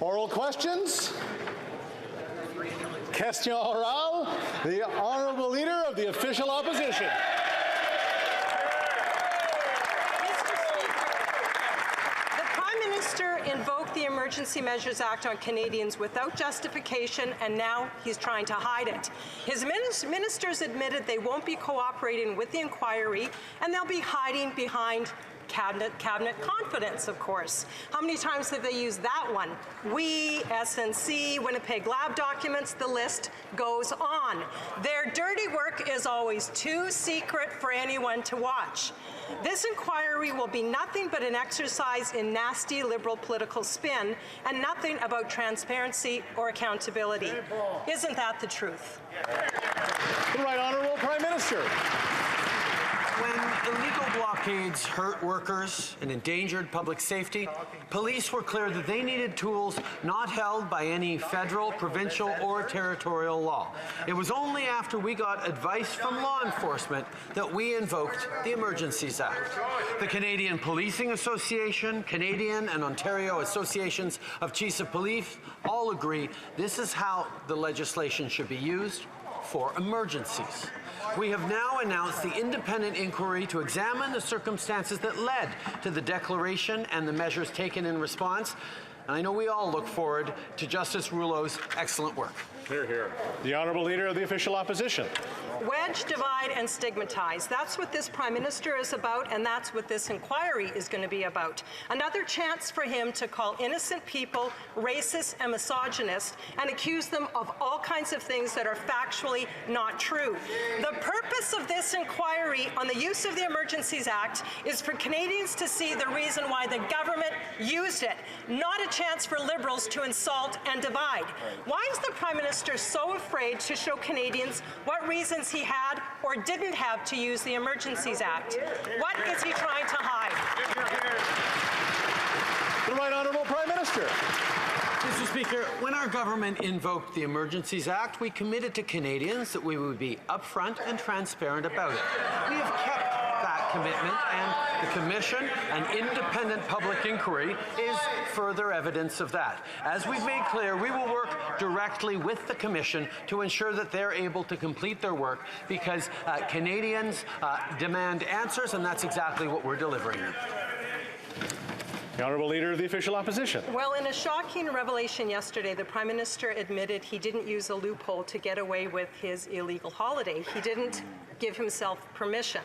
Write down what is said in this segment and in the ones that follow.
Oral questions? Question orale. The Honourable Leader of the Official Opposition. Invoked the Emergency Measures Act on Canadians without justification, and now he's trying to hide it. His ministers admitted they won't be cooperating with the inquiry, and they'll be hiding behind cabinet confidence, of course. How many times have they used that one? We, SNC, Winnipeg Lab documents, the list goes on. Their dirty work is always too secret for anyone to watch. This inquiry will be nothing but an exercise in nasty Liberal political spin and nothing about transparency or accountability. Isn't that the truth? The Right Honourable Prime Minister. When illegal blockades hurt workers and endangered public safety, police were clear that they needed tools not held by any federal, provincial, or territorial law. It was only after we got advice from law enforcement that we invoked the Emergencies Act. The Canadian Policing Association, Canadian and Ontario Associations of Chiefs of Police all agree this is how the legislation should be used for emergencies. We have now announced the independent inquiry to examine the circumstances that led to the declaration and the measures taken in response. And I know we all look forward to Justice Rouleau's excellent work. Hear, hear. The Honourable Leader of the Official Opposition. Wedge, divide, and stigmatize. That's what this Prime Minister is about, and that's what this inquiry is going to be about. Another chance for him to call innocent people racist and misogynist and accuse them of all kinds of things that are factually not true. The purpose of this inquiry on the use of the Emergencies Act is for Canadians to see the reason why the government used it, not a chance for Liberals to insult and divide. Why is the Prime Minister so afraid to show Canadians what reasons he had or didn't have to use the Emergencies Act? What is he trying to hide? The Right Honourable Prime Minister. Mr. Speaker, when our government invoked the Emergencies Act, we committed to Canadians that we would be upfront and transparent about it. We have kept that commitment, and the Commission, an independent public inquiry, is further evidence of that. As we've made clear, we will work directly with the Commission to ensure that they're able to complete their work because Canadians demand answers, and that's exactly what we're delivering. The Honourable Leader of the Official Opposition. Well, in a shocking revelation yesterday, the Prime Minister admitted he didn't use a loophole to get away with his illegal holiday. He didn't give himself permission.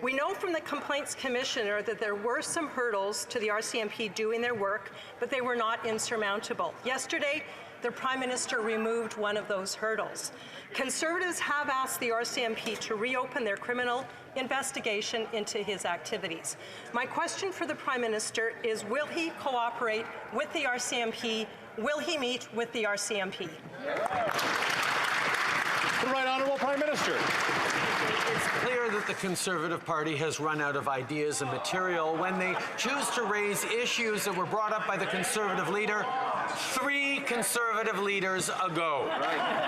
We know from the Complaints Commissioner that there were some hurdles to the RCMP doing their work, but they were not insurmountable. Yesterday, the Prime Minister removed one of those hurdles. Conservatives have asked the RCMP to reopen their criminal investigation into his activities. My question for the Prime Minister is, will he cooperate with the RCMP? Will he meet with the RCMP? The Right Honourable Prime Minister. It's clear that the Conservative Party has run out of ideas and material when they choose to raise issues that were brought up by the Conservative leader 3 Conservative leaders ago.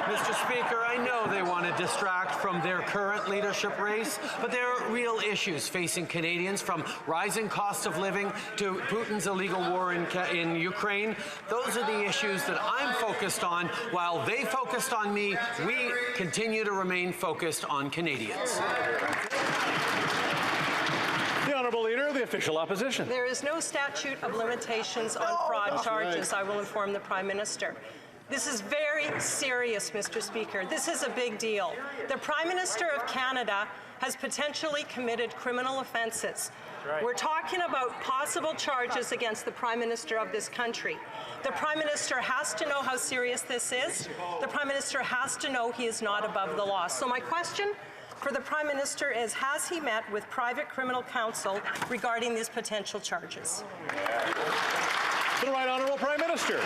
Mr. Speaker, I know they want to distract from their current leadership race, but there are real issues facing Canadians, from rising costs of living to Putin's illegal war in Ukraine. Those are the issues that I'm focused on. While they focused on me, we continue to remain focused on Canadians. The Honourable Leader of the Official Opposition. There is no statute of limitations on fraud charges, I will inform the Prime Minister. This is very serious, Mr. Speaker. This is a big deal. The Prime Minister of Canada has potentially committed criminal offences. We're talking about possible charges against the Prime Minister of this country. The Prime Minister has to know how serious this is. The Prime Minister has to know he is not above the law. So my question for the Prime Minister is, has he met with private criminal counsel regarding these potential charges? The Right Honourable Prime Minister.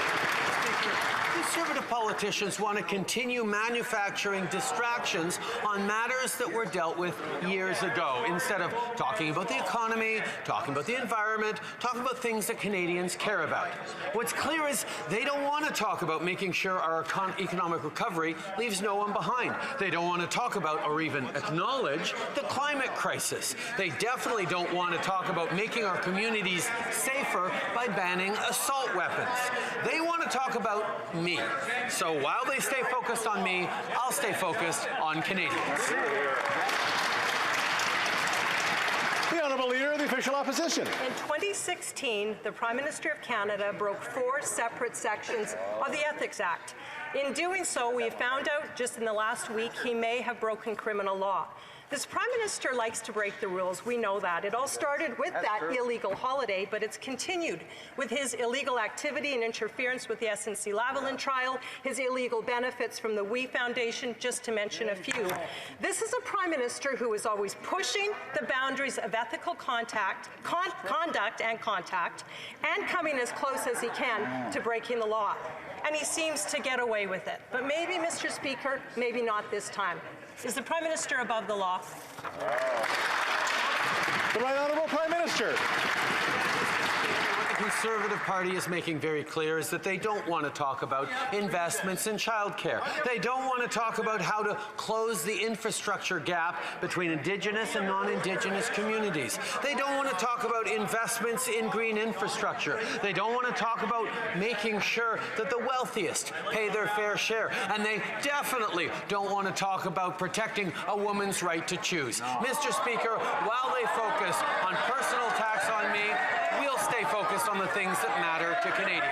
Conservative politicians want to continue manufacturing distractions on matters that were dealt with years ago, instead of talking about the economy, talking about the environment, talking about things that Canadians care about. What's clear is they don't want to talk about making sure our economic recovery leaves no one behind. They don't want to talk about or even acknowledge the climate crisis. They definitely don't want to talk about making our communities safer safer by banning assault weapons. They want to talk about me. So while they stay focused on me, I'll stay focused on Canadians. The Honourable Leader of the Official Opposition. In 2016, the Prime Minister of Canada broke 4 separate sections of the Ethics Act. In doing so, we found out just in the last week he may have broken criminal law. This Prime Minister likes to break the rules. We know that. It all started with that illegal holiday, but it's continued with his illegal activity and interference with the SNC-Lavalin trial, his illegal benefits from the We Foundation, just to mention a few. This is a Prime Minister who is always pushing the boundaries of ethical conduct and coming as close as he can to breaking the law. And he seems to get away with it. But maybe, Mr. Speaker, maybe not this time. Is the Prime Minister above the law? The Right Honourable Prime Minister. What the Conservative Party is making very clear is that they don't want to talk about investments in childcare. They don't want to talk about how to close the infrastructure gap between Indigenous and non-Indigenous communities. They don't want to talk about investments in green infrastructure. They don't want to talk about making sure that the wealthiest pay their fair share. And they definitely don't want to talk about protecting a woman's right to choose. Mr. Speaker, while they focus on personal tax on me, we'll stay focused on the things that matter to Canadians.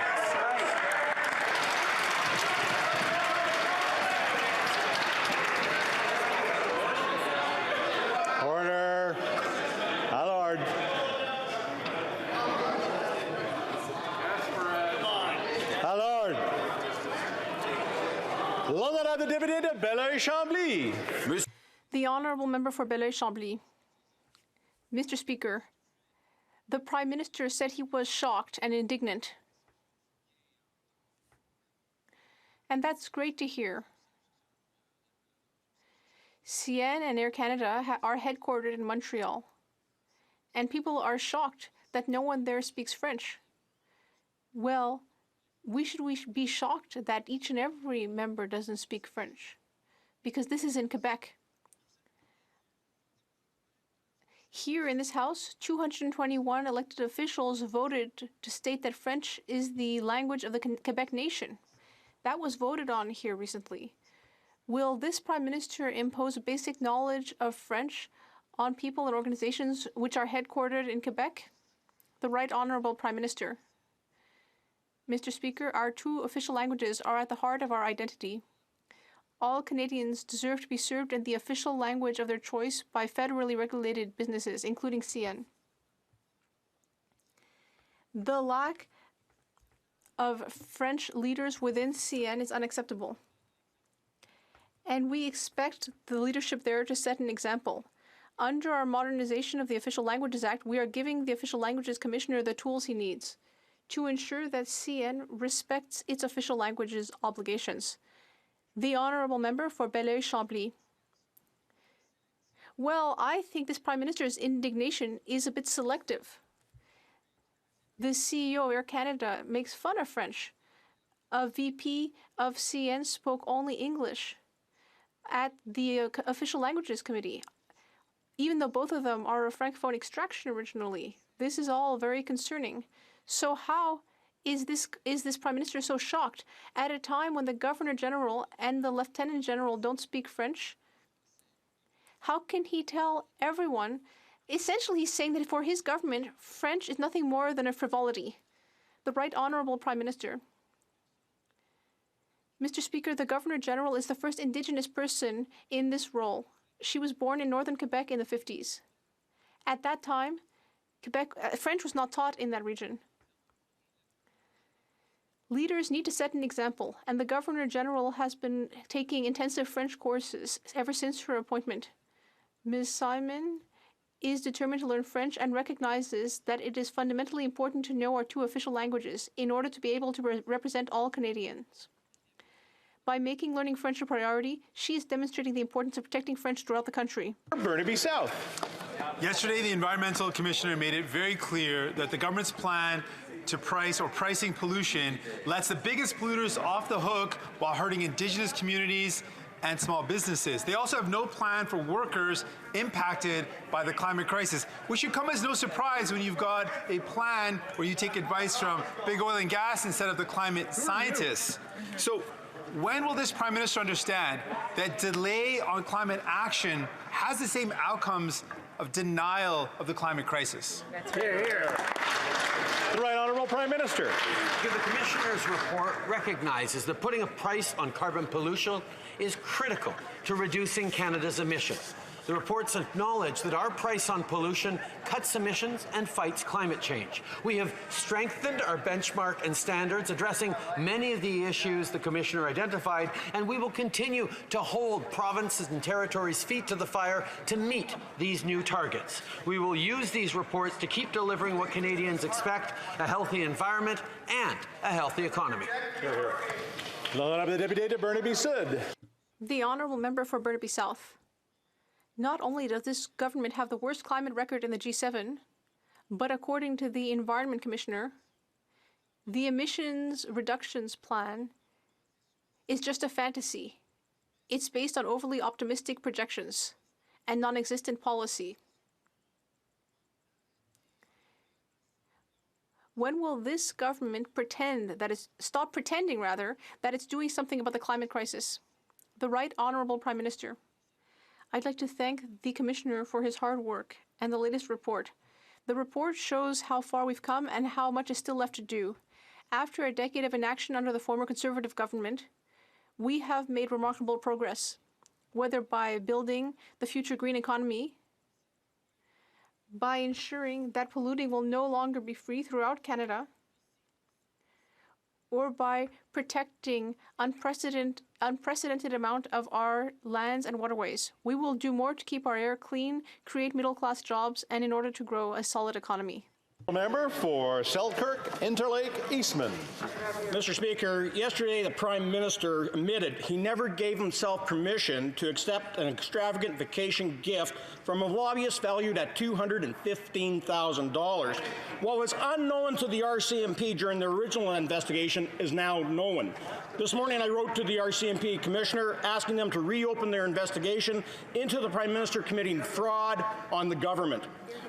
Order. My Lord. My Lord. L'honorable député de Belleuil-Chambly. The Honourable Member for Belleuil-Chambly. Mr. Speaker, the Prime Minister said he was shocked and indignant. And that's great to hear. CN and Air Canada are headquartered in Montreal, and people are shocked that no one there speaks French. Well, we should be shocked that each and every member doesn't speak French, because this is in Quebec. Here in this House, 221 elected officials voted to state that French is the language of the Quebec nation. That was voted on here recently. Will this Prime Minister impose a basic knowledge of French on people and organizations which are headquartered in Quebec? The Right Honourable Prime Minister. Mr. Speaker, our 2 official languages are at the heart of our identity. All Canadians deserve to be served in the official language of their choice by federally regulated businesses, including CN. The lack of French leaders within CN is unacceptable. And we expect the leadership there to set an example. Under our modernization of the Official Languages Act, we are giving the Official Languages Commissioner the tools he needs to ensure that CN respects its official languages obligations. The Honourable Member for Belleuil-Chambly. Well, I think this Prime Minister's indignation is a bit selective. The CEO of Air Canada makes fun of French. A VP of CN spoke only English at the Official Languages Committee, even though both of them are of Francophone extraction originally. This is all very concerning. So how is this Prime Minister so shocked at a time when the Governor General and the Lieutenant General don't speak French? How can he tell everyone? Essentially, he's saying that for his government, French is nothing more than a frivolity. The Right Honourable Prime Minister. Mr. Speaker, the Governor General is the first Indigenous person in this role. She was born in northern Quebec in the 50s. At that time, French was not taught in that region. Leaders need to set an example, and the Governor General has been taking intensive French courses ever since her appointment. Ms. Simon is determined to learn French and recognizes that it is fundamentally important to know our 2 official languages in order to be able to represent all Canadians. By making learning French a priority, she is demonstrating the importance of protecting French throughout the country. Burnaby South. Yesterday, the Environmental Commissioner made it very clear that the government's plan to price or pricing pollution lets the biggest polluters off the hook while hurting Indigenous communities, and small businesses. They also have no plan for workers impacted by the climate crisis, which should come as no surprise when you've got a plan where you take advice from big oil and gas instead of the climate scientists. So when will this Prime Minister understand that delay on climate action has the same outcomes of denial of the climate crisis? Hear, hear. The Right Honourable Prime Minister. The Commissioner's report recognizes that putting a price on carbon pollution is critical to reducing Canada's emissions. The reports acknowledge that our price on pollution cuts emissions and fights climate change. We have strengthened our benchmark and standards, addressing many of the issues the Commissioner identified, and we will continue to hold provinces and territories' feet to the fire to meet these new targets. We will use these reports to keep delivering what Canadians expect: a healthy environment and a healthy economy. The Deputy to Burnaby Sud. The Honourable Member for Burnaby South. Not only does this government have the worst climate record in the G7, but according to the Environment Commissioner, the emissions reductions plan is just a fantasy. It's based on overly optimistic projections and non-existent policy. When will this government stop pretending that it's doing something about the climate crisis? The Right Honourable Prime Minister. I'd like to thank the Commissioner for his hard work and the latest report. The report shows how far we've come and how much is still left to do. After a decade of inaction under the former Conservative government, we have made remarkable progress, whether by building the future green economy, by ensuring that polluting will no longer be free throughout Canada, or by protecting unprecedented amount of our lands and waterways. We will do more to keep our air clean, create middle-class jobs, and in order to grow a solid economy. Member for Selkirk, Interlake, Eastman. Mr. Speaker, yesterday the Prime Minister admitted he never gave himself permission to accept an extravagant vacation gift from a lobbyist valued at $215,000. What was unknown to the RCMP during the original investigation is now known. This morning I wrote to the RCMP Commissioner asking them to reopen their investigation into the Prime Minister committing fraud on the government.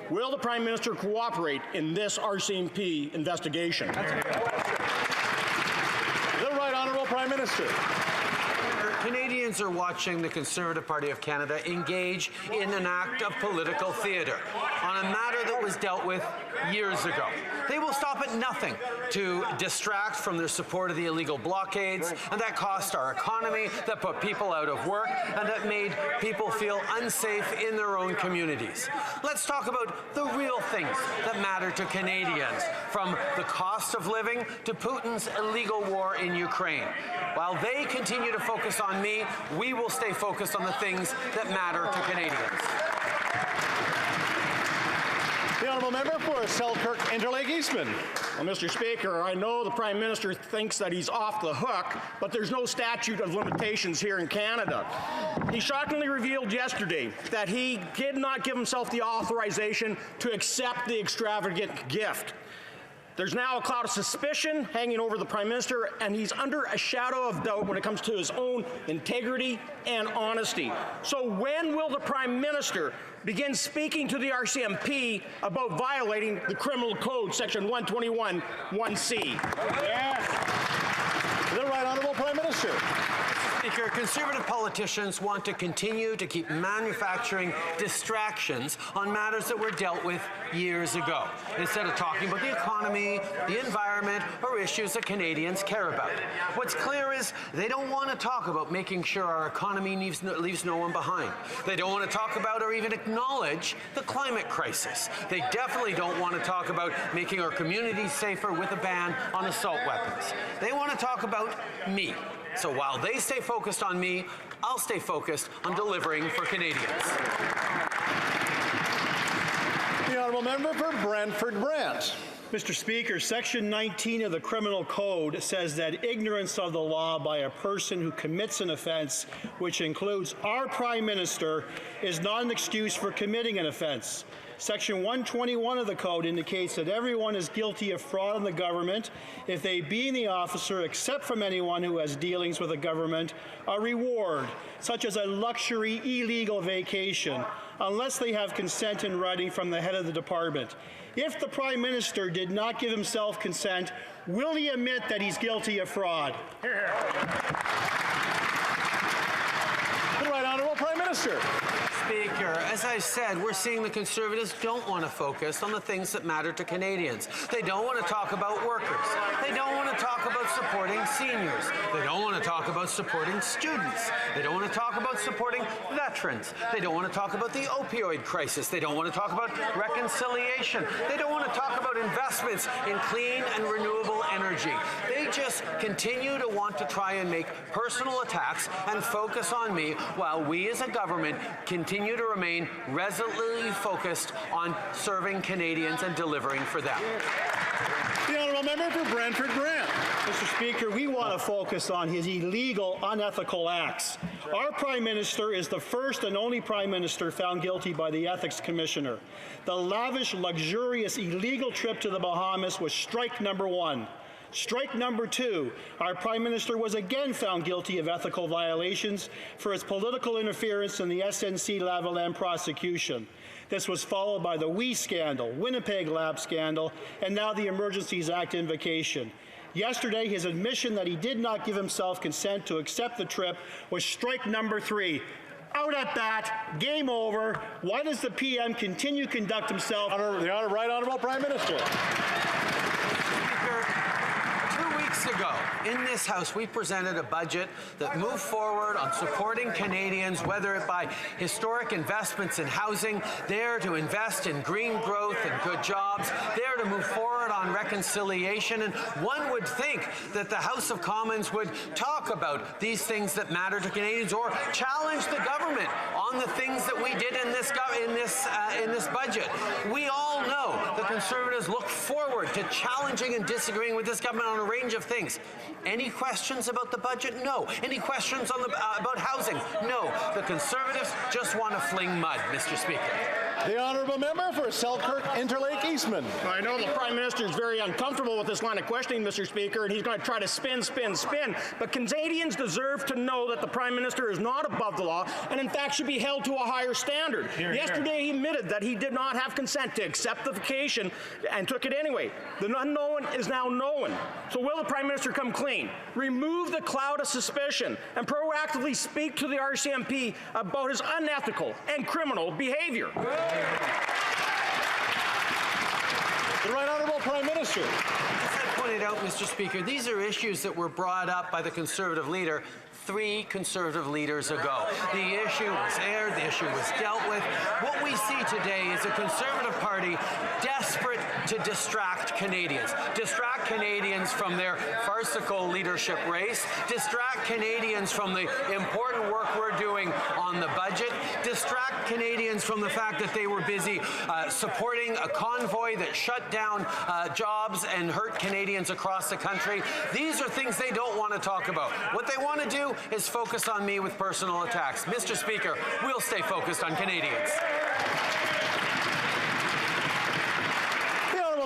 Will the Prime Minister cooperate in this RCMP investigation? The Right Honourable Prime Minister. Canadians are watching the Conservative Party of Canada engage in an act of political theatre on a matter that was dealt with years ago. They will stop at nothing to distract from their support of the illegal blockades, and that cost our economy, that put people out of work, and that made people feel unsafe in their own communities. Let's talk about the real things that matter to Canadians, from the cost of living to Putin's illegal war in Ukraine. While they continue to focus on me, we will stay focused on the things that matter to Canadians. The Honourable Member for Selkirk, Interlake, Eastman. Well, Mr. Speaker, I know the Prime Minister thinks that he's off the hook, but there's no statute of limitations here in Canada. He shockingly revealed yesterday that he did not give himself the authorization to accept the extravagant gift. There's now a cloud of suspicion hanging over the Prime Minister, and he's under a shadow of doubt when it comes to his own integrity and honesty. So when will the Prime Minister begin speaking to the RCMP about violating the Criminal Code, Section 121, 1C? Yes. The Right Honourable Prime Minister. Speaker, Conservative politicians want to continue to keep manufacturing distractions on matters that were dealt with years ago, instead of talking about the economy, the environment, or issues that Canadians care about. What's clear is they don't want to talk about making sure our economy leaves no one behind. They don't want to talk about or even acknowledge the climate crisis. They definitely don't want to talk about making our communities safer with a ban on assault weapons. They want to talk about me. So while they stay focused on me, I'll stay focused on delivering for Canadians. The Honourable Member for Brantford Brant. Mr. Speaker, Section 19 of the Criminal Code says that ignorance of the law by a person who commits an offence, which includes our Prime Minister, is not an excuse for committing an offence. Section 121 of the code indicates that everyone is guilty of fraud in the government if they, being the officer, accept from anyone who has dealings with the government a reward, such as a luxury illegal vacation, unless they have consent in writing from the head of the department. If the Prime Minister did not give himself consent, will he admit that he's guilty of fraud? The Right Honourable Prime Minister. Speaker, as I said, we're seeing the Conservatives don't want to focus on the things that matter to Canadians. They don't want to talk about workers. They don't want to talk about supporting seniors. They don't want to talk about supporting students. They don't want to talk about supporting veterans. They don't want to talk about the opioid crisis. They don't want to talk about reconciliation. They don't want to talk about investments in clean and renewable energy. They just continue to want to try and make personal attacks and focus on me while we as a government continue to remain resolutely focused on serving Canadians and delivering for them. The Honourable Member for Brantford Grant. Mr. Speaker, we want to focus on his illegal, unethical acts. Our Prime Minister is the first and only Prime Minister found guilty by the Ethics Commissioner. The lavish, luxurious, illegal trip to the Bahamas was strike number one. Strike number two, our Prime Minister was again found guilty of ethical violations for his political interference in the SNC-Lavalin prosecution. This was followed by the WE scandal, Winnipeg Lab scandal, and now the Emergencies Act invocation. Yesterday, his admission that he did not give himself consent to accept the trip was strike number three. Out at that, game over. Why does the PM continue to conduct himself? The Right Honourable Prime Minister. Ago, in this House, we presented a budget that moved forward on supporting Canadians, whether it by historic investments in housing, there to invest in green growth and good jobs, there to move forward on reconciliation. And one would think that the House of Commons would talk about these things that matter to Canadians or challenge the government on the things that we did in this budget. We all know the Conservatives look forward to challenging and disagreeing with this government on a range of things. Any questions about the budget? No. Any questions on about housing? No. The Conservatives just want to fling mud, Mr. Speaker. The Honourable Member for Selkirk Interlake Eastman. I know the Prime Minister is very uncomfortable with this line of questioning, Mr. Speaker, and he's going to try to spin. But Canadians deserve to know that the Prime Minister is not above the law and, in fact, should be held to a higher standard. Yesterday, he admitted that he did not have consent to accept the vacation and took it anyway. The unknown is now known. So will the Prime Minister come clean, remove the cloud of suspicion, and proactively speak to the RCMP about his unethical and criminal behavior? The Right Honourable Prime Minister. As I pointed out, Mr. Speaker, these are issues that were brought up by the Conservative leader 3 Conservative leaders ago. The issue was aired, the issue was dealt with. What we see today is a Conservative Party desperate to distract Canadians from their farcical leadership race, distract Canadians from the important work we're doing on the budget, distract Canadians from the fact that they were busy supporting a convoy that shut down jobs and hurt Canadians across the country. These are things they don't want to talk about. What they want to do is focus on me with personal attacks. Mr. Speaker, we'll stay focused on Canadians.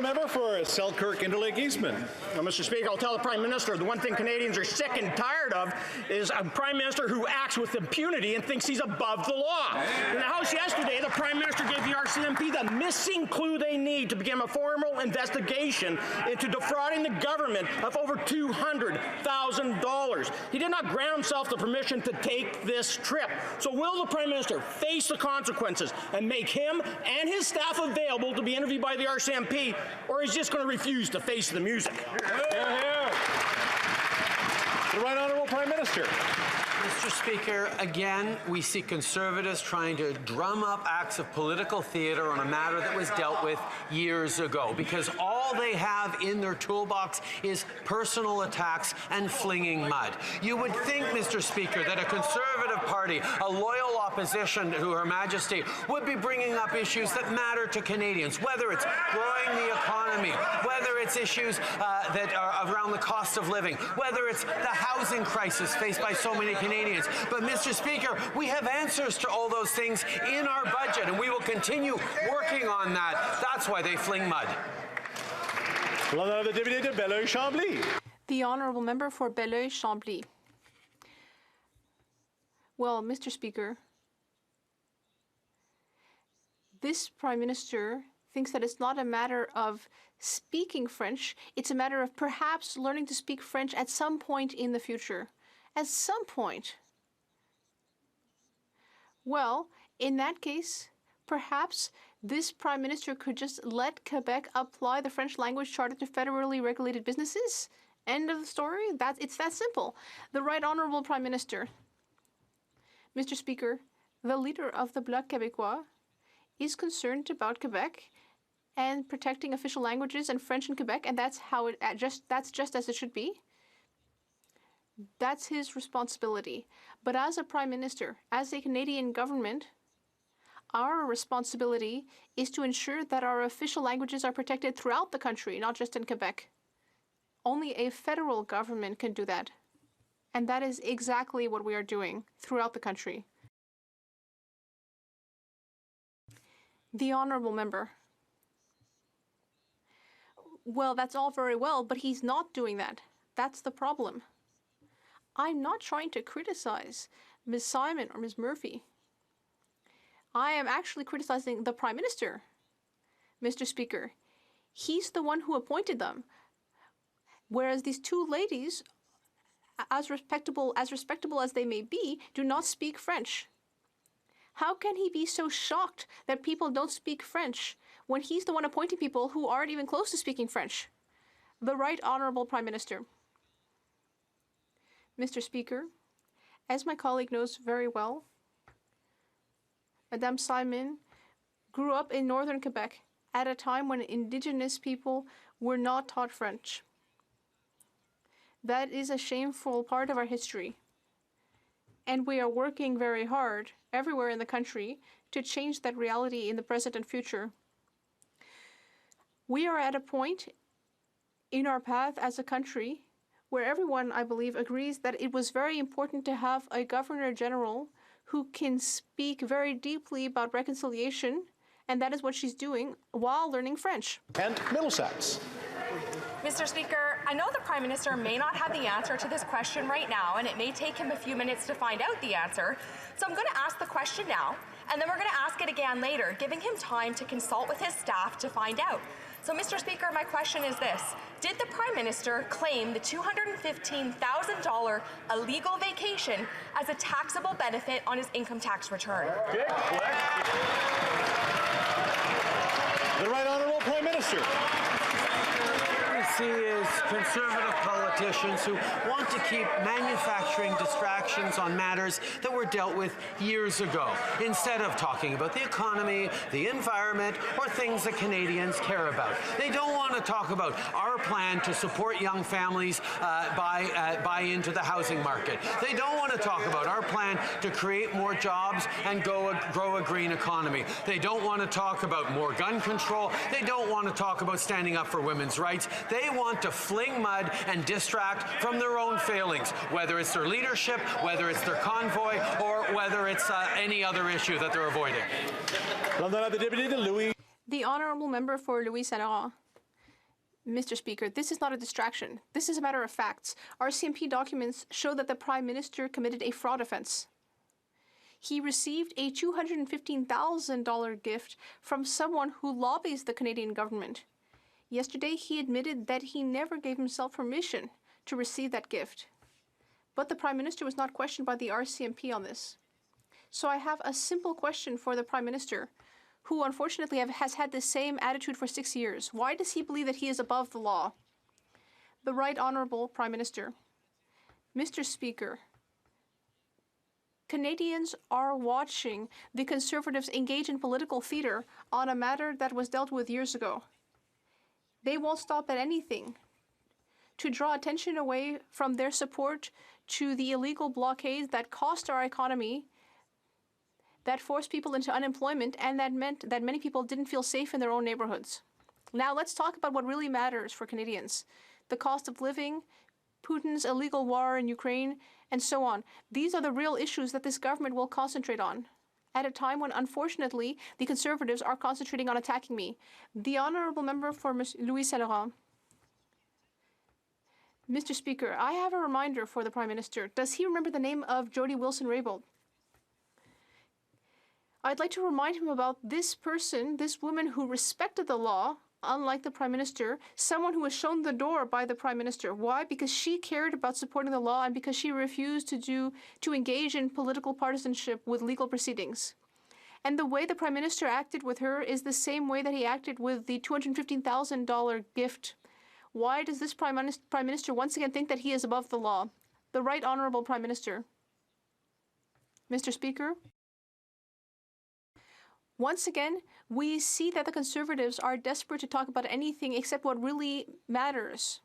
Member for Selkirk Interlake Eastman. Now, Mr. Speaker, I'll tell the Prime Minister the one thing Canadians are sick and tired of is a Prime Minister who acts with impunity and thinks he's above the law. In the House yesterday, the Prime Minister gave the RCMP the missing clue they need to begin a formal investigation into defrauding the government of over $200,000. He did not grant himself the permission to take this trip. So will the Prime Minister face the consequences and make him and his staff available to be interviewed by the RCMP, or is he just going to refuse to face the music? The Right Honourable Prime Minister. Mr. Speaker, again, we see Conservatives trying to drum up acts of political theatre on a matter that was dealt with years ago, because all all they have in their toolbox is personal attacks and flinging mud. You would think, Mr. Speaker, that a Conservative Party, a loyal opposition to Her Majesty, would be bringing up issues that matter to Canadians, whether it's growing the economy, whether it's issues that are around the cost of living, whether it's the housing crisis faced by so many Canadians. But, Mr. Speaker, we have answers to all those things in our budget, and we will continue working on that. That's why they fling mud. The honourable member for Belleuil-Chambly. Well, Mr. Speaker, this Prime Minister thinks that it's not a matter of speaking French, it's a matter of perhaps learning to speak French at some point in the future. At some point. Well, in that case, perhaps this Prime Minister could just let Quebec apply the French language charter to federally regulated businesses? End of the story? It's that simple. The Right Honourable Prime Minister. Mr. Speaker, the leader of the Bloc Québécois is concerned about Quebec and protecting official languages and French in Quebec, and that's just as it should be. That's his responsibility. But as a Prime Minister, as a Canadian government, our responsibility is to ensure that our official languages are protected throughout the country, not just in Quebec. Only a federal government can do that. And that is exactly what we are doing throughout the country. The honourable member. Well, that's all very well, but he's not doing that. That's the problem. I'm not trying to criticize Ms. Simon or Ms. Murphy. I am actually criticizing the Prime Minister, Mr. Speaker. He's the one who appointed them. Whereas these two ladies, as respectable as they may be, do not speak French. How can he be so shocked that people don't speak French when he's the one appointing people who aren't even close to speaking French? The Right Honourable Prime Minister. Mr. Speaker, as my colleague knows very well, Madame Simon grew up in northern Quebec at a time when Indigenous people were not taught French. That is a shameful part of our history. And we are working very hard everywhere in the country to change that reality in the present and future. We are at a point in our path as a country where everyone, I believe, agrees that it was very important to have a Governor General who can speak very deeply about reconciliation, and that is what she's doing while learning French. And Middlesex. Mr. Speaker, I know the Prime Minister may not have the answer to this question right now, and it may take him a few minutes to find out the answer. So I'm going to ask the question now, and then we're going to ask it again later, giving him time to consult with his staff to find out. So, Mr. Speaker, my question is this. Did the Prime Minister claim the $215,000 illegal vacation as a taxable benefit on his income tax return? The Right Honourable Prime Minister. See is conservative politicians who want to keep manufacturing distractions on matters that were dealt with years ago, instead of talking about the economy, the environment, or things that Canadians care about. They don't want to talk about our plan to support young families buy into the housing market. They don't want to talk about our plan to create more jobs and grow a green economy. They don't want to talk about more gun control. They don't want to talk about standing up for women's rights. They want to fling mud and distract from their own failings, whether it's their leadership, whether it's their convoy, or whether it's any other issue that they're avoiding. The honourable member for Louis Saint Laurent. Mr. Speaker, this is not a distraction. This is a matter of facts. RCMP documents show that the Prime Minister committed a fraud offence. He received a $215,000 gift from someone who lobbies the Canadian government. Yesterday, he admitted that he never gave himself permission to receive that gift. But the Prime Minister was not questioned by the RCMP on this. So I have a simple question for the Prime Minister, who unfortunately has had the same attitude for 6 years. Why does he believe that he is above the law? The Right Honourable Prime Minister. Mr. Speaker, Canadians are watching the Conservatives engage in political theatre on a matter that was dealt with years ago. They won't stop at anything to draw attention away from their support to the illegal blockades that cost our economy, that forced people into unemployment, and that meant that many people didn't feel safe in their own neighborhoods. Now let's talk about what really matters for Canadians: the cost of living, Putin's illegal war in Ukraine, and so on. These are the real issues that this government will concentrate on, at a time when, unfortunately, the Conservatives are concentrating on attacking me. The honourable member for Louis Saint-Laurent. Mr. Speaker, I have a reminder for the Prime Minister. Does he remember the name of Jody Wilson-Raybould? I'd like to remind him about this person, this woman who respected the law, unlike the Prime Minister, someone who was shown the door by the Prime Minister. Why? Because she cared about supporting the law and because she refused to engage in political partisanship with legal proceedings. And the way the Prime Minister acted with her is the same way that he acted with the $215,000 gift. Why does this Prime Minister once again think that he is above the law? The Right Honourable Prime Minister. Mr. Speaker. Once again, we see that the Conservatives are desperate to talk about anything except what really matters.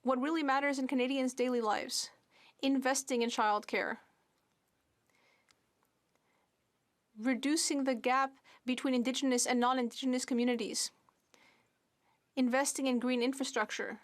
What really matters in Canadians' daily lives: investing in childcare, reducing the gap between Indigenous and non-Indigenous communities, investing in green infrastructure,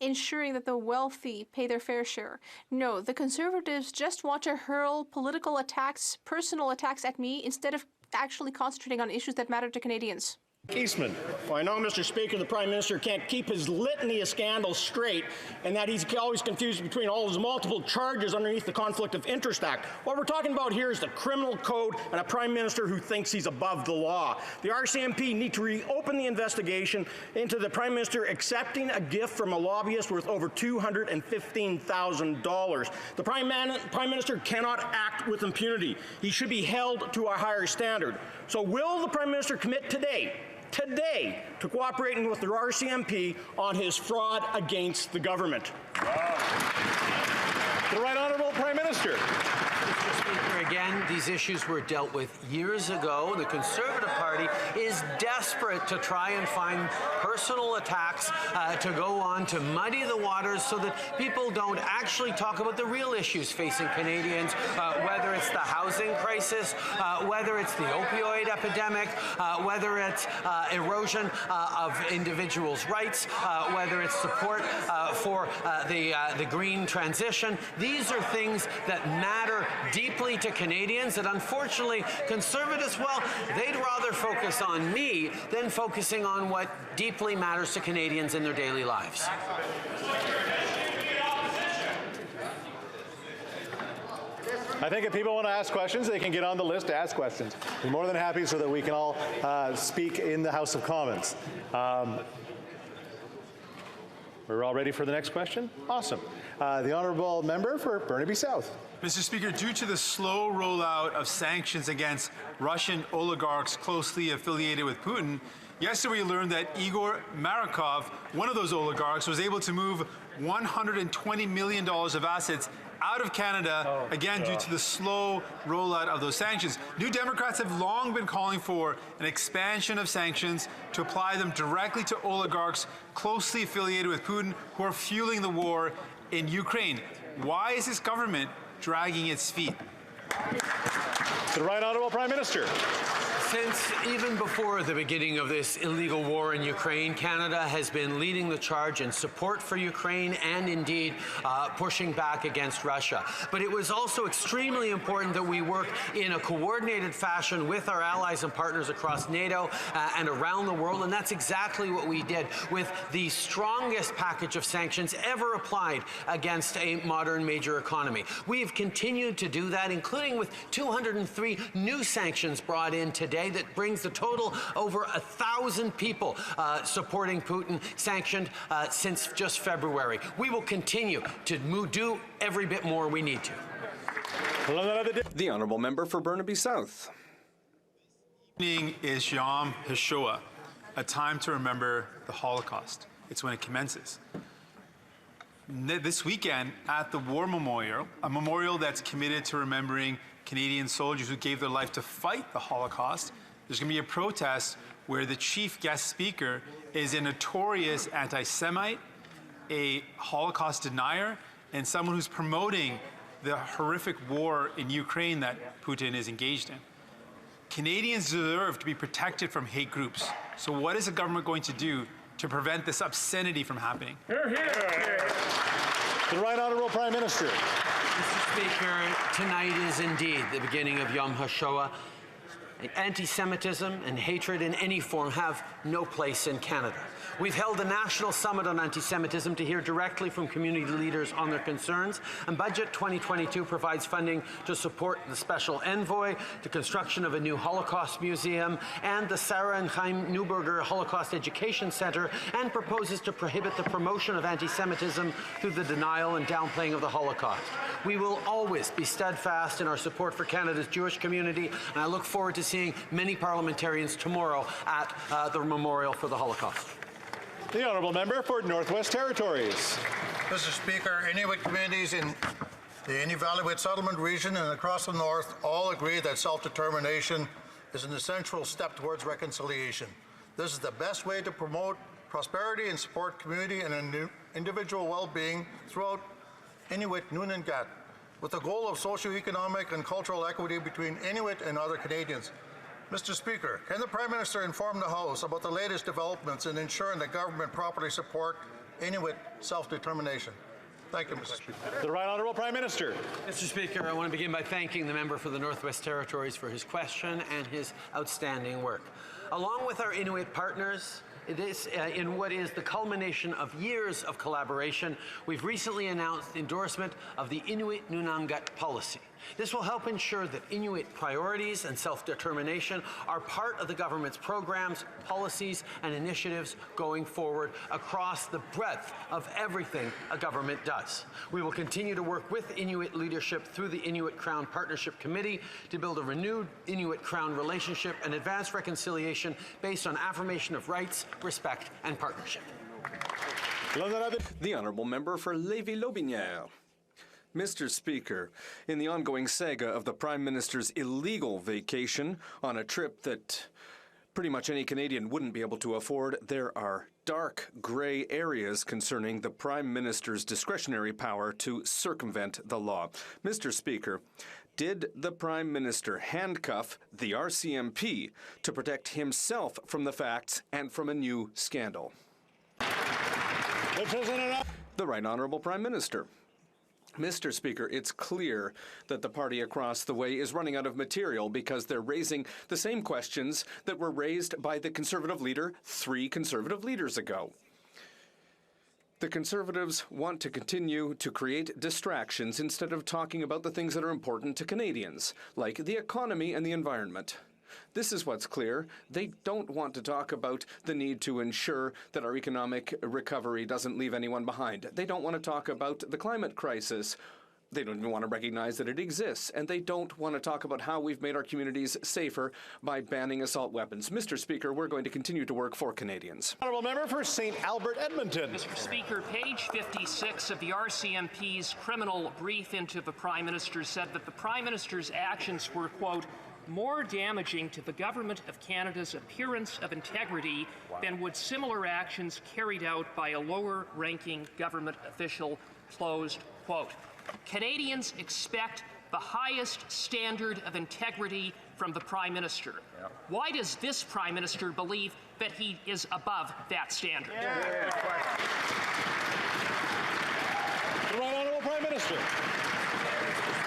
ensuring that the wealthy pay their fair share. No, the Conservatives just want to hurl political attacks, personal attacks at me instead of actually concentrating on issues that matter to Canadians. Eastman. Well, I know, Mr. Speaker, the Prime Minister can't keep his litany of scandals straight and that he's always confused between all his multiple charges underneath the Conflict of Interest Act. What we're talking about here is the criminal code and a Prime Minister who thinks he's above the law. The RCMP need to reopen the investigation into the Prime Minister accepting a gift from a lobbyist worth over $215,000. The Prime Minister cannot act with impunity. He should be held to a higher standard. So will the Prime Minister commit today to cooperating with the RCMP on his fraud against the government? Wow. The Right Honourable Prime Minister. Mr. Speaker, again, these issues were dealt with years ago. The Conservative Party is desperate to try and find personal attacks to go on to muddy the waters so that people don't actually talk about the real issues facing Canadians, whether it's the housing crisis, whether it's the opioid epidemic, whether it's erosion of individuals' rights, whether it's support for the green transition. These are things that matter deeply to Canadians that unfortunately Conservatives, well, they'd rather focus on me than focusing on what deeply matters to Canadians in their daily lives. I think if people want to ask questions, they can get on the list to ask questions. We're more than happy so that we can all speak in the House of Commons. We're all ready for the next question? Awesome. The honourable member for Burnaby South. Mr. Speaker, due to the slow rollout of sanctions against Russian oligarchs closely affiliated with Putin, yesterday we learned that Igor Marakov, one of those oligarchs, was able to move $120 million of assets out of Canada, again, due to the slow rollout of those sanctions. New Democrats have long been calling for an expansion of sanctions to apply them directly to oligarchs closely affiliated with Putin who are fueling the war in Ukraine. Why is this government dragging its feet? To the Right Honourable Prime Minister. Since even before the beginning of this illegal war in Ukraine, Canada has been leading the charge in support for Ukraine and indeed pushing back against Russia. But it was also extremely important that we work in a coordinated fashion with our allies and partners across NATO and around the world, and that's exactly what we did with the strongest package of sanctions ever applied against a modern major economy. We have continued to do that, including with 203 new sanctions brought in today that brings the total over 1,000 people supporting Putin sanctioned since just February. We will continue to do every bit more we need to. The honourable member for Burnaby South. Evening is Yom HaShoah, a time to remember the Holocaust. It's when it commences. This weekend at the War Memorial, a memorial that's committed to remembering Canadian soldiers who gave their life to fight the Holocaust, there's going to be a protest where the chief guest speaker is a notorious anti-Semite, a Holocaust denier, and someone who's promoting the horrific war in Ukraine that Putin is engaged in. Canadians deserve to be protected from hate groups. So what is the government going to do to prevent this obscenity from happening? The Right Honourable Prime Minister. Mr. Speaker, tonight is indeed the beginning of Yom HaShoah. Anti-Semitism and hatred in any form have no place in Canada. We've held a national summit on anti-Semitism to hear directly from community leaders on their concerns, and Budget 2022 provides funding to support the Special Envoy, the construction of a new Holocaust Museum, and the Sarah and Chaim Neuberger Holocaust Education Center, and proposes to prohibit the promotion of anti-Semitism through the denial and downplaying of the Holocaust. We will always be steadfast in our support for Canada's Jewish community, and I look forward to seeing many parliamentarians tomorrow at the Memorial for the Holocaust. The Honourable Member for Northwest Territories. Mr. Speaker, Inuit communities in the Inuit settlement region and across the north all agree that self-determination is an essential step towards reconciliation. This is the best way to promote prosperity and support community and individual well-being throughout Inuit Nunangat, with the goal of socio-economic and cultural equity between Inuit and other Canadians. Mr. Speaker, can the Prime Minister inform the House about the latest developments in ensuring that government properly support Inuit self-determination? Thank you, Mr. Speaker. The Right Honourable Prime Minister. Mr. Speaker, I want to begin by thanking the member for the Northwest Territories for his question and his outstanding work. Along with our Inuit partners, it is in what is the culmination of years of collaboration, we've recently announced the endorsement of the Inuit Nunangat policy. This will help ensure that Inuit priorities and self-determination are part of the government's programs, policies, and initiatives going forward across the breadth of everything a government does. We will continue to work with Inuit leadership through the Inuit Crown Partnership Committee to build a renewed Inuit-Crown relationship and advance reconciliation based on affirmation of rights, respect, and partnership. The Honourable Member for Lévis-Lotbinière. Mr. Speaker, in the ongoing saga of the Prime Minister's illegal vacation on a trip that pretty much any Canadian wouldn't be able to afford, there are dark gray areas concerning the Prime Minister's discretionary power to circumvent the law. Mr. Speaker, did the Prime Minister handcuff the RCMP to protect himself from the facts and from a new scandal? The Right Honourable Prime Minister. Mr. Speaker, it's clear that the party across the way is running out of material because they're raising the same questions that were raised by the Conservative leader 3 Conservative leaders ago. The Conservatives want to continue to create distractions instead of talking about the things that are important to Canadians, like the economy and the environment. This is what's clear. They don't want to talk about the need to ensure that our economic recovery doesn't leave anyone behind. They don't want to talk about the climate crisis. They don't even want to recognize that it exists. And they don't want to talk about how we've made our communities safer by banning assault weapons. Mr. Speaker, we're going to continue to work for Canadians. Honourable Member for St. Albert, Edmonton. Mr. Speaker, page 56 of the RCMP's criminal brief into the Prime Minister said that the Prime Minister's actions were, quote, more damaging to the Government of Canada's appearance of integrity than would similar actions carried out by a lower-ranking government official, closed quote. Canadians expect the highest standard of integrity from the Prime Minister. Why does this Prime Minister believe that he is above that standard? The Right Honourable Prime Minister.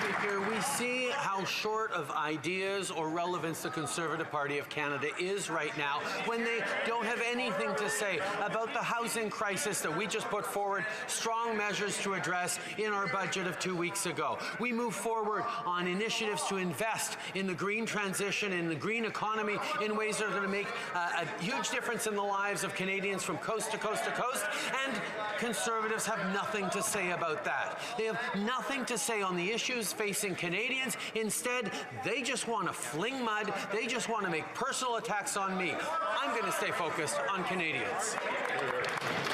Speaker, we see how short of ideas or relevance the Conservative Party of Canada is right now when they don't have anything to say about the housing crisis that we just put forward strong measures to address in our budget of 2 weeks ago. We move forward on initiatives to invest in the green transition, in the green economy, in ways that are going to make a huge difference in the lives of Canadians from coast to coast to coast, and Conservatives have nothing to say about that. They have nothing to say on the issues facing Canadians. Instead, they just want to fling mud. They just want to make personal attacks on me. I'm going to stay focused on Canadians.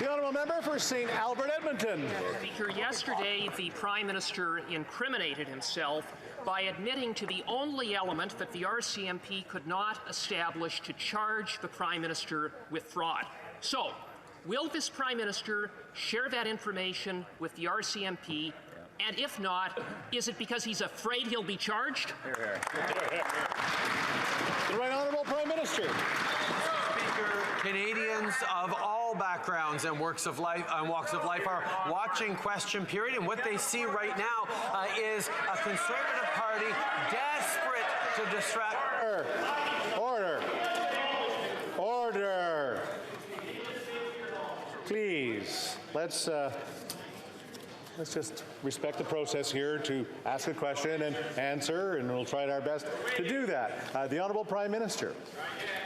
The honourable member for St. Albert, Edmonton. Speaker, yesterday the Prime Minister incriminated himself by admitting to the only element that the RCMP could not establish to charge the Prime Minister with fraud. So, will this Prime Minister share that information with the RCMP? And if not, is it because he's afraid he'll be charged? The Right Honourable Prime Minister. Canadians of all backgrounds and walks of life are watching question period, and what they see right now is a Conservative Party desperate to distract. Order. Order. Please, let's just respect the process here to ask a question and answer, and we'll try our best to do that. The Honourable Prime Minister.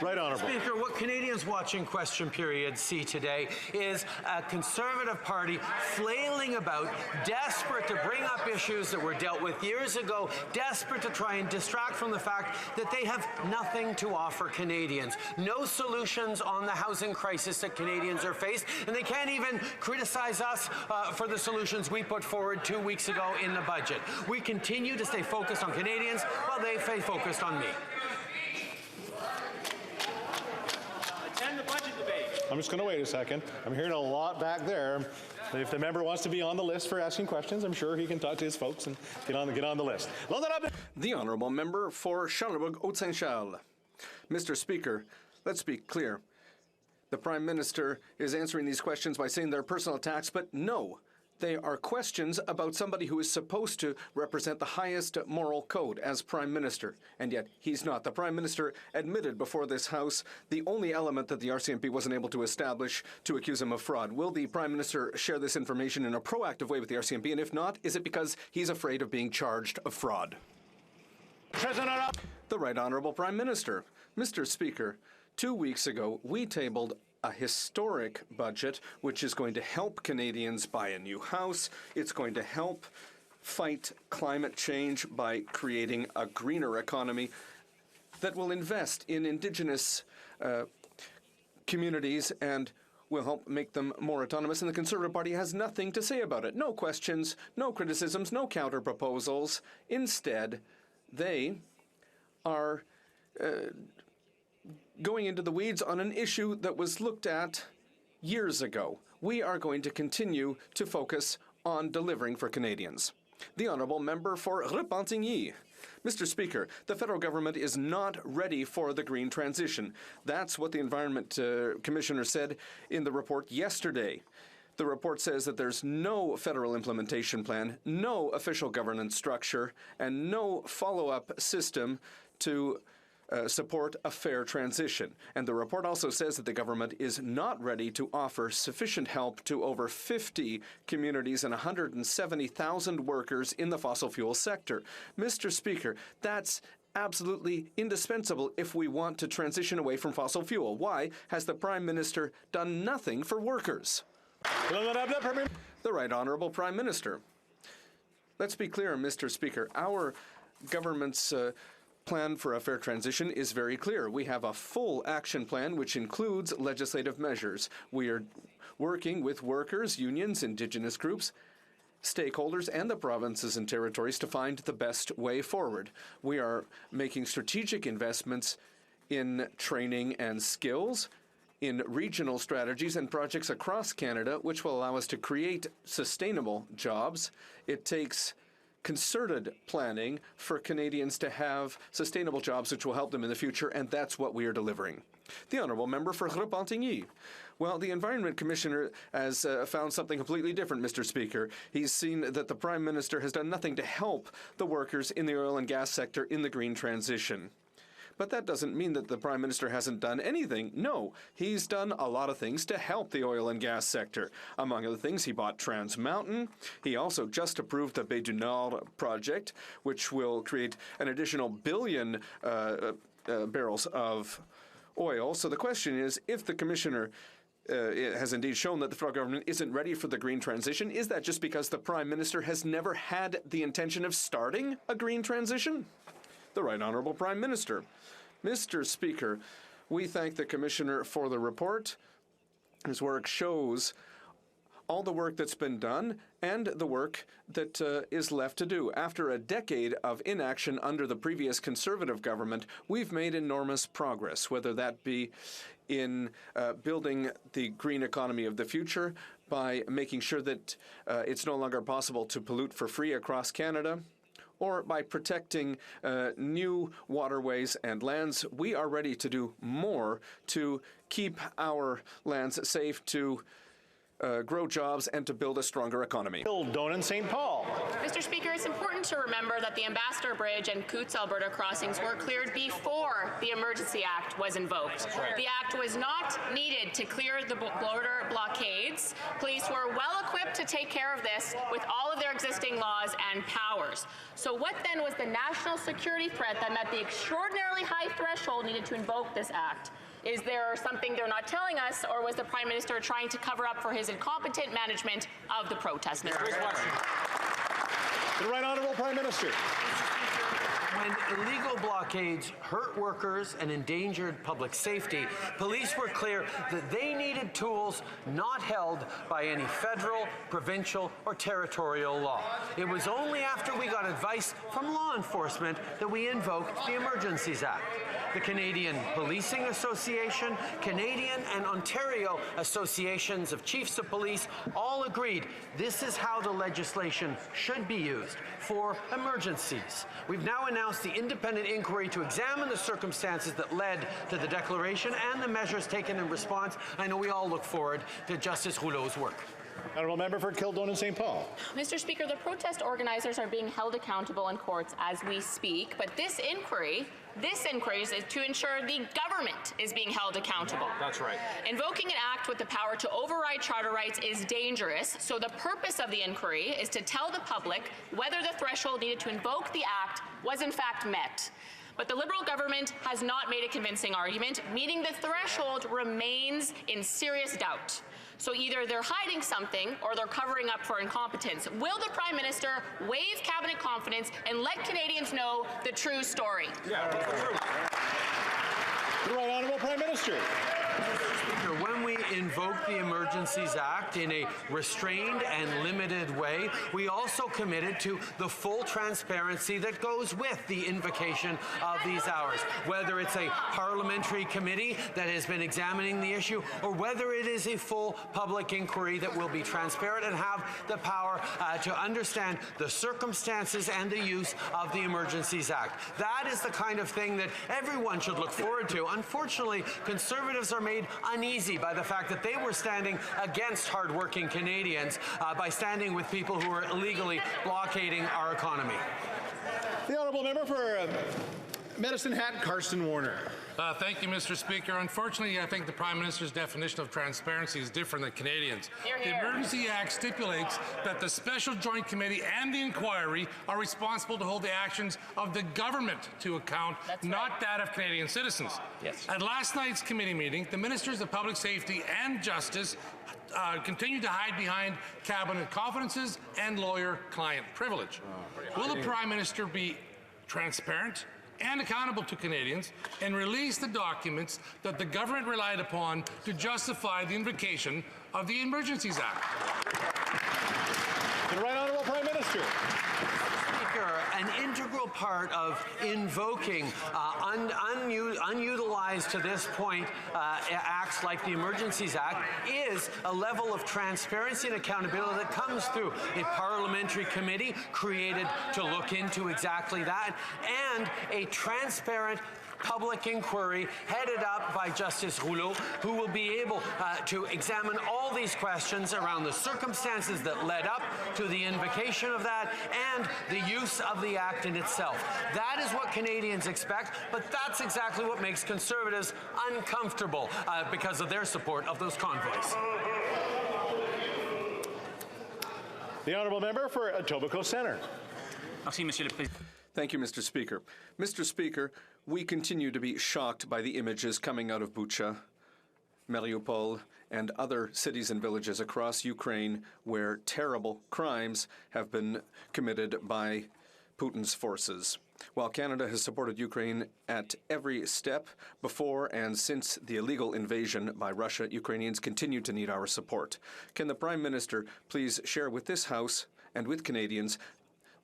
Right Honourable. Speaker, what Canadians watching question period see today is a Conservative Party flailing about, desperate to bring up issues that were dealt with years ago, desperate to try and distract from the fact that they have nothing to offer Canadians. No solutions on the housing crisis that Canadians are faced, and they can't even criticize us for the solutions we put forward 2 weeks ago in the budget. We continue to stay focused on Canadians while they stay focused on me. I'm just going to wait a second. I'm hearing a lot back there. If the member wants to be on the list for asking questions, I'm sure he can talk to his folks and get on the list. The honourable member for Charlebourg Haute Saint Charles. Mr. Speaker, let's be clear. The Prime Minister is answering these questions by saying they're personal attacks, but no. They are questions about somebody who is supposed to represent the highest moral code as Prime Minister, and yet he's not. The Prime Minister admitted before this House the only element that the RCMP wasn't able to establish to accuse him of fraud. Will the Prime Minister share this information in a proactive way with the RCMP, and if not, is it because he's afraid of being charged of fraud? The Right Honourable Prime Minister. Mr. Speaker, 2 weeks ago, we tabled a historic budget which is going to help Canadians buy a new house. It's going to help fight climate change by creating a greener economy that will invest in Indigenous communities and will help make them more autonomous. And the Conservative Party has nothing to say about it. No questions, no criticisms, no counter-proposals. Instead, they are going into the weeds on an issue that was looked at years ago. We are going to continue to focus on delivering for Canadians. The Honourable Member for Repentigny. Mr. Speaker, the federal government is not ready for the green transition. That's what the Environment Commissioner said in the report yesterday. The report says that there's no federal implementation plan, no official governance structure, and no follow-up system to support a fair transition. And the report also says that the government is not ready to offer sufficient help to over 50 communities and 170,000 workers in the fossil fuel sector. Mr. Speaker, that's absolutely indispensable if we want to transition away from fossil fuel. Why has the Prime Minister done nothing for workers? The Right Honourable Prime Minister. Let's be clear, Mr. Speaker. Our government's plan for a fair transition is very clear. We have a full action plan which includes legislative measures. We are working with workers, unions, Indigenous groups, stakeholders, and the provinces and territories to find the best way forward. We are making strategic investments in training and skills, in regional strategies and projects across Canada, which will allow us to create sustainable jobs. It takes concerted planning for Canadians to have sustainable jobs which will help them in the future, and that's what we are delivering. The Honourable Member for Repentigny. Well, the Environment Commissioner has found something completely different, Mr. Speaker. He's seen that the Prime Minister has done nothing to help the workers in the oil and gas sector in the green transition. But that doesn't mean that the Prime Minister hasn't done anything. No, he's done a lot of things to help the oil and gas sector. Among other things, he bought Trans Mountain. He also just approved the Baie du Nord project, which will create an additional billion barrels of oil. So the question is, if the Commissioner has indeed shown that the federal government isn't ready for the green transition, is that just because the Prime Minister has never had the intention of starting a green transition? The Right Honourable Prime Minister. Mr. Speaker, we thank the Commissioner for the report. His work shows all the work that's been done and the work that is left to do. After a decade of inaction under the previous Conservative government, we've made enormous progress, whether that be in building the green economy of the future, by making sure that it's no longer possible to pollute for free across Canada, or by protecting new waterways and lands. We are ready to do more to keep our lands safe, to grow jobs, and to build a stronger economy. Donan St. Paul. Mr. Speaker, it's important to remember that the Ambassador Bridge and Coots, Alberta crossings were cleared before the Emergency Act was invoked. Right. The act was not needed to clear the border blockades. Police were well equipped to take care of this with all of their existing laws and powers. So what then was the national security threat that met the extraordinarily high threshold needed to invoke this act? Is there something they're not telling us, or was the Prime Minister trying to cover up for his incompetent management of the protests? The Right Honourable Prime Minister. When illegal blockades hurt workers and endangered public safety, police were clear that they needed tools not held by any federal, provincial, or territorial law. It was only after we got advice from law enforcement that we invoked the Emergencies Act. The Canadian Policing Association, Canadian and Ontario Associations of Chiefs of Police all agreed this is how the legislation should be used for emergencies. We've now announced the independent inquiry to examine the circumstances that led to the declaration and the measures taken in response. I know we all look forward to Justice Rouleau's work. Honourable Member for Kildonan St. Paul. Mr. Speaker, the protest organizers are being held accountable in courts as we speak, but this inquiry is to ensure the government is being held accountable. That's right. Invoking an act with the power to override charter rights is dangerous, so the purpose of the inquiry is to tell the public whether the threshold needed to invoke the act was in fact met. But the Liberal government has not made a convincing argument, meaning the threshold remains in serious doubt. So either they're hiding something or they're covering up for incompetence. Will the Prime Minister waive cabinet confidence and let Canadians know the true story? Yeah, the Right Honourable Prime Minister. Speaker, when we invoke the Emergencies Act in a restrained and limited way, we also committed to the full transparency that goes with the invocation of these hours, whether it's a parliamentary committee that has been examining the issue or whether it is a full public inquiry that will be transparent and have the power to understand the circumstances and the use of the Emergencies Act. That is the kind of thing that everyone should look forward to. Unfortunately, Conservatives are made uneasy by the fact that they were standing against hardworking Canadians by standing with people who are illegally blockading our economy. The Honourable Member for Medicine Hat, Karsten Warner. Thank you, Mr. Speaker. Unfortunately, I think the Prime Minister's definition of transparency is different than Canadians. Hear, hear. The Emergency Act stipulates that the Special Joint Committee and the inquiry are responsible to hold the actions of the government to account, not that of Canadian citizens. Yes. At last night's committee meeting, the Ministers of Public Safety and Justice continue to hide behind cabinet confidences and lawyer-client privilege. Will the Prime Minister be transparent and accountable to Canadians and release the documents that the government relied upon to justify the invocation of the Emergencies Act? The Right Honourable Prime Minister. Speaker, an integral part of invoking unutilized to this point acts like the Emergencies Act is a level of transparency and accountability that comes through a parliamentary committee created to look into exactly that, and a transparent public inquiry headed up by Justice Rouleau, who will be able to examine all these questions around the circumstances that led up to the invocation of that and the use of the Act in itself. That is what Canadians expect, but that's exactly what makes Conservatives uncomfortable because of their support of those convoys. The Honourable Member for Etobicoke Centre. Thank you, Mr. Speaker. Mr. Speaker, we continue to be shocked by the images coming out of Bucha, Mariupol, and other cities and villages across Ukraine where terrible crimes have been committed by Putin's forces. While Canada has supported Ukraine at every step before and since the illegal invasion by Russia, Ukrainians continue to need our support. Can the Prime Minister please share with this House and with Canadians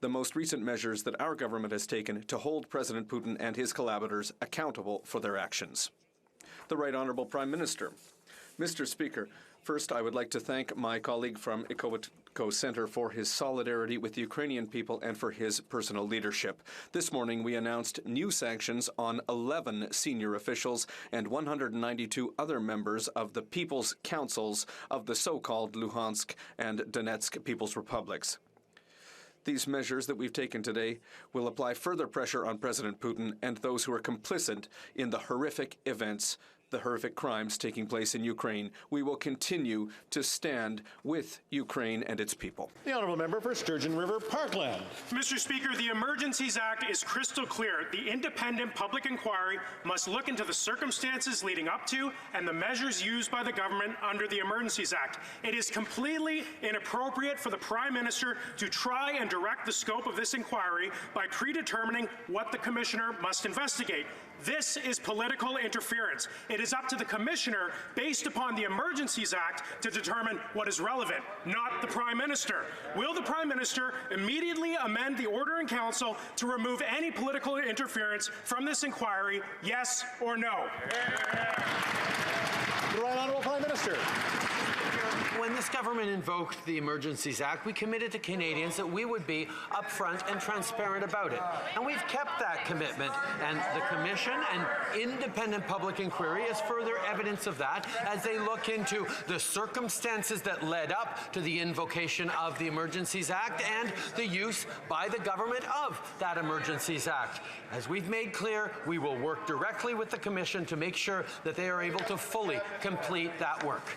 the most recent measures that our government has taken to hold President Putin and his collaborators accountable for their actions? The Right Honourable Prime Minister. Mr. Speaker, first I would like to thank my colleague from Etobicoke Centre for his solidarity with the Ukrainian people and for his personal leadership. This morning we announced new sanctions on 11 senior officials and 192 other members of the People's Councils of the so-called Luhansk and Donetsk People's Republics. These measures that we've taken today will apply further pressure on President Putin and those who are complicit in the horrific events, the horrific crimes taking place in Ukraine. We will continue to stand with Ukraine and its people. The Honourable Member for Sturgeon River Parkland. Mr. Speaker, the Emergencies Act is crystal clear. The independent public inquiry must look into the circumstances leading up to and the measures used by the government under the Emergencies Act. It is completely inappropriate for the Prime Minister to try and direct the scope of this inquiry by predetermining what the Commissioner must investigate. This is political interference. It is up to the Commissioner, based upon the Emergencies Act, to determine what is relevant, not the Prime Minister. Will the Prime Minister immediately amend the Order in Council to remove any political interference from this inquiry, yes or no? The Right Honourable Prime Minister. When this government invoked the Emergencies Act, we committed to Canadians that we would be upfront and transparent about it. And we've kept that commitment. And the Commission and independent public inquiry is further evidence of that as they look into the circumstances that led up to the invocation of the Emergencies Act and the use by the government of that Emergencies Act. As we've made clear, we will work directly with the Commission to make sure that they are able to fully complete that work.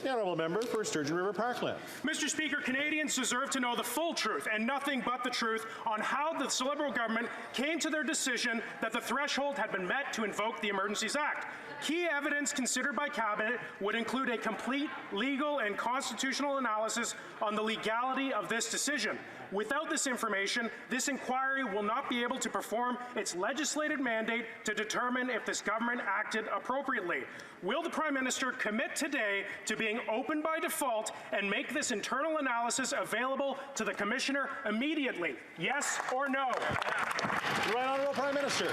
The Honourable Member for Sturgeon River Parkland. Mr. Speaker, Canadians deserve to know the full truth and nothing but the truth on how the Liberal government came to their decision that the threshold had been met to invoke the Emergencies Act. Key evidence considered by Cabinet would include a complete legal and constitutional analysis on the legality of this decision. Without this information, this inquiry will not be able to perform its legislated mandate to determine if this government acted appropriately. Will the Prime Minister commit today to being open by default and make this internal analysis available to the Commissioner immediately? Yes or no? The Right Honourable Prime Minister.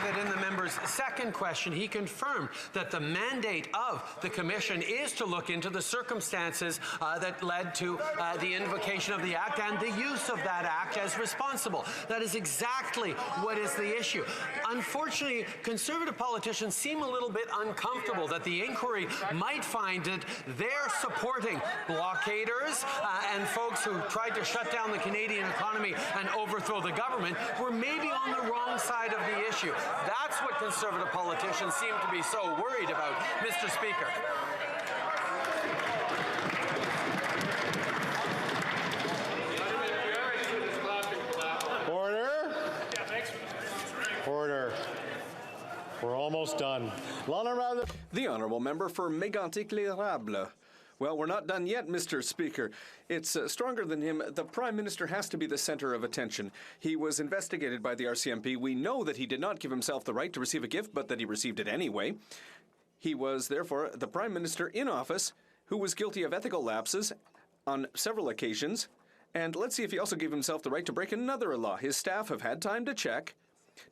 That in the member's second question, he confirmed that the mandate of the Commission is to look into the circumstances that led to the invocation of the Act and the use of that Act as responsible. That is exactly what is the issue. Unfortunately, Conservative politicians seem a little bit uncomfortable that the inquiry might find it they're supporting blockaders and folks who tried to shut down the Canadian economy and overthrow the government were maybe on the wrong side of the issue. That's what Conservative politicians seem to be so worried about, Mr. Speaker. Order. Order. We're almost done. The Honourable Member for Mégantic-les-Érables. Well, we're not done yet, Mr. Speaker. It's stronger than him. The Prime Minister has to be the centre of attention. He was investigated by the RCMP. We know that he did not give himself the right to receive a gift, but that he received it anyway. He was, therefore, the Prime Minister in office who was guilty of ethical lapses on several occasions. And let's see if he also gave himself the right to break another law. His staff have had time to check.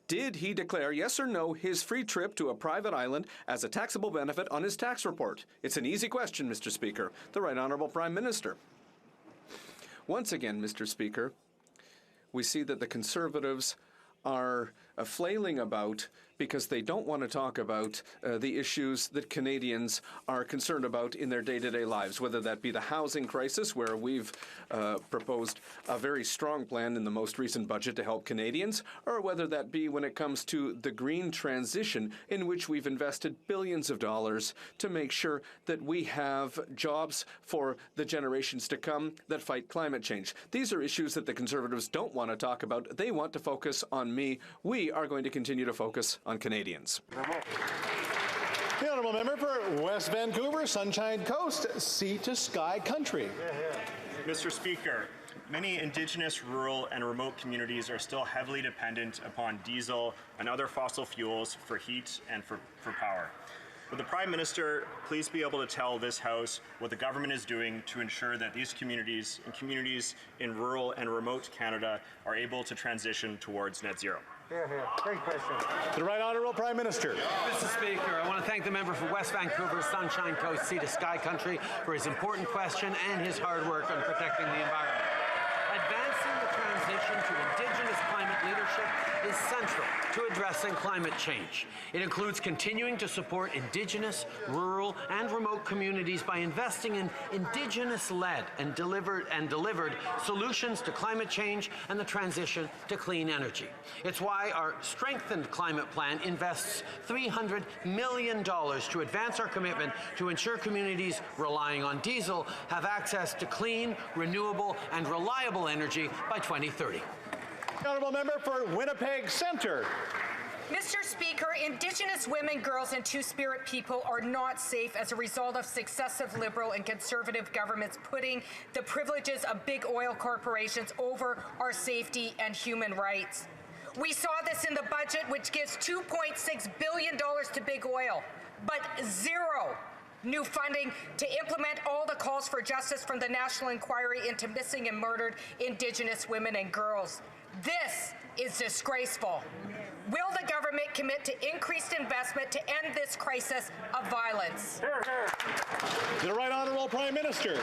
Did he declare, yes or no, his free trip to a private island as a taxable benefit on his tax report? It's an easy question, Mr. Speaker. The Right Honourable Prime Minister. Once again, Mr. Speaker, we see that the Conservatives are flailing about because they don't want to talk about the issues that Canadians are concerned about in their day-to-day lives, whether that be the housing crisis, where we've proposed a very strong plan in the most recent budget to help Canadians, or whether that be when it comes to the green transition, in which we've invested billions of dollars to make sure that we have jobs for the generations to come that fight climate change. These are issues that the Conservatives don't want to talk about. They want to focus on me. We are going to continue to focus on Canadians. The Honourable Member for West Vancouver, Sunshine Coast, Sea to Sky Country. Mr. Speaker, Many Indigenous, rural, and remote communities are still heavily dependent upon diesel and other fossil fuels for heat and for power. Would the Prime Minister please be able to tell this House what the government is doing to ensure that these communities and communities in rural and remote Canada are able to transition towards net zero? Here, here. Great question. The Right Honourable Prime Minister. Mr. Speaker, I want to thank the member for West Vancouver's Sunshine Coast Sea to Sky Country for his important question and his hard work on protecting the environment. Advancing the transition to Indigenous climate leadership is central to addressing climate change. It includes continuing to support Indigenous, rural, and remote communities by investing in Indigenous-led and delivered solutions to climate change and the transition to clean energy. It's why our strengthened climate plan invests $300 million to advance our commitment to ensure communities relying on diesel have access to clean, renewable, and reliable energy by 2030. Honourable member for Winnipeg Centre. Mr. Speaker, Indigenous women, girls, and Two-Spirit people are not safe as a result of successive Liberal and Conservative governments putting the privileges of big oil corporations over our safety and human rights. We saw this in the budget, which gives $2.6 billion to big oil, but zero new funding to implement all the calls for justice from the National Inquiry into Missing and Murdered Indigenous Women and Girls. This is disgraceful. Will the government commit to increased investment to end this crisis of violence? The Right Honourable Prime Minister.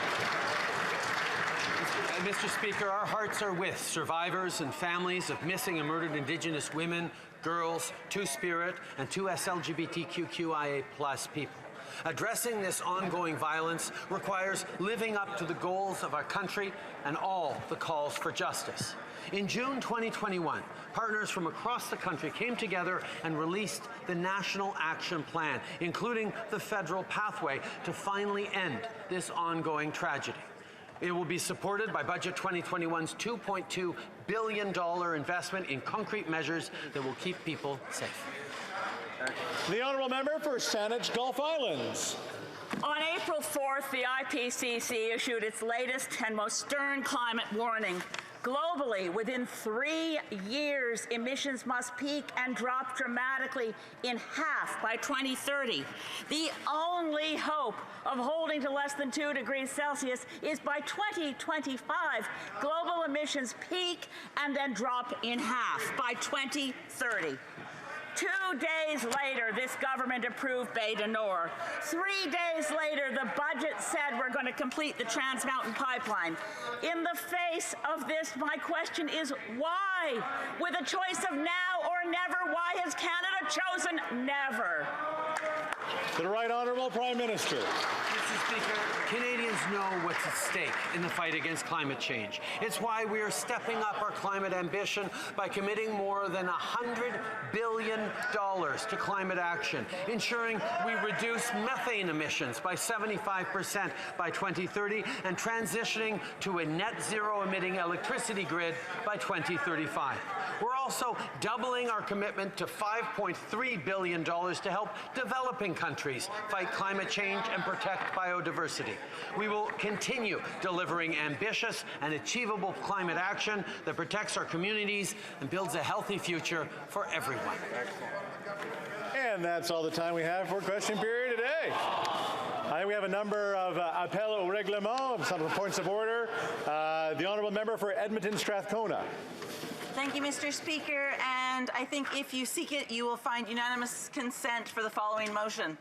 Mr. Speaker, our hearts are with survivors and families of missing and murdered Indigenous women, girls, Two-Spirit, and 2S LGBTQIA+ people. Addressing this ongoing violence requires living up to the goals of our country and all the calls for justice. In June 2021, partners from across the country came together and released the National Action Plan, including the federal pathway to finally end this ongoing tragedy. It will be supported by Budget 2021's $2.2 billion investment in concrete measures that will keep people safe. The Honourable Member for Saanich Gulf Islands. On April 4th, the IPCC issued its latest and most stern climate warning. Globally, within 3 years, emissions must peak and drop dramatically in half by 2030. The only hope of holding to less than 2 degrees Celsius is by 2025, global emissions peak and then drop in half by 2030. 2 days later, this government approved Bay du Nord. 3 days later, the budget said we're going to complete the Trans Mountain Pipeline. In the face of this, my question is why? With a choice of now or never, why has Canada chosen never? The Right Honourable Prime Minister. Mr. Speaker, Canadians know what's at stake in the fight against climate change. It's why we are stepping up our climate ambition by committing more than $100 billion to climate action, ensuring we reduce methane emissions by 75% by 2030 and transitioning to a net zero emitting electricity grid by 2035. We're also doubling our commitment to $5.3 billion to help developing countries fight climate change and protect biodiversity. We will continue delivering ambitious and achievable climate action that protects our communities and builds a healthy future for everyone. And that's all the time we have for question period today. I think we have a number of appel au règlement, some points of order. The Honourable Member for Edmonton Strathcona. Thank you, Mr. Speaker, and I think if you seek it, you will find unanimous consent for the following motion.